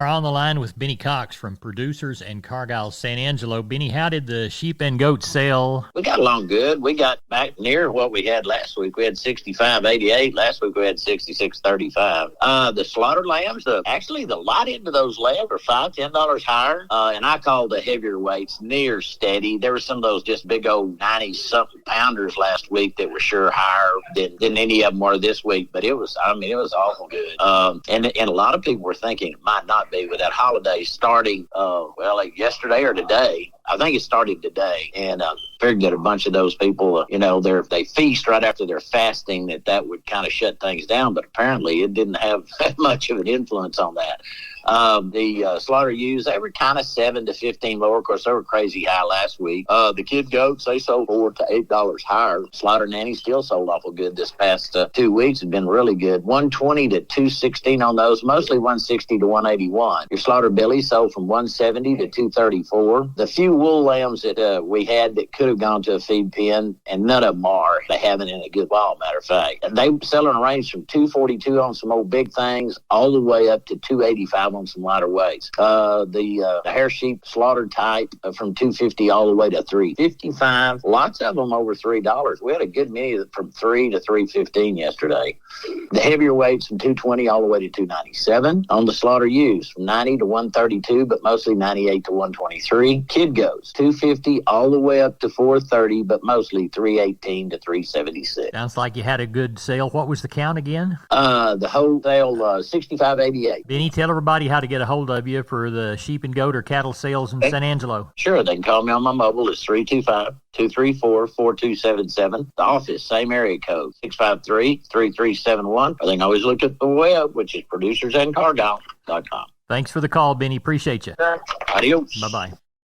We're on the line with Benny Cox from Producers and Cargyle San Angelo. Benny, how did the sheep and goat sale? We got along good. We got back near what we had last week. We had 65.88. Last week we had 66.35. The slaughter lambs, actually the lot into those lambs are $5-10 higher. And I call the heavier weights near steady. There were some of those just big old 90-something pounders last week that were sure higher than any of them were this week. But it was awful good. And a lot of people were thinking it might not be with that holiday starting, like yesterday or today. I think it started today, and figured that a bunch of those people, they feast right after they're fasting, that would kind of shut things down, but apparently it didn't have much of an influence on that. The slaughter ewes, they were kind of $7 to $15 lower. Of course, they were crazy high last week. The kid goats, they sold $4 to $8 higher. Slaughter nanny still sold awful good this past 2 weeks. Have been really good. $120 to $216 on those, mostly $160 to $181. Your slaughter billy sold from $170 to $234. The few wool lambs that we had that could have gone to a feed pen, and none of them are. They haven't in a good while, matter of fact. And they selling a range from $242 on some old big things all the way up to $285 on some lighter weights. The hair sheep slaughter type from $250 all the way to $355. Lots of them over $3. We had a good many from $3 to $315 yesterday. The heavier weights from $220 all the way to $297. On the slaughter ewes from $90 to $132, but mostly $98 to $123. Kid goats $250 all the way up to $430, but mostly $318 to $376. Sounds like you had a good sale. What was the count again? The whole sale 65.88. Benny, tell everybody how to get a hold of you for the sheep and goat or cattle sales in San Angelo. Sure, they can call me on my mobile. It's 325-234-4277. The office, same area code, 653-3371. Or they can always look at the web, which is producersandcargyle.com. Thanks for the call, Benny. Appreciate you. Adios. Bye-bye.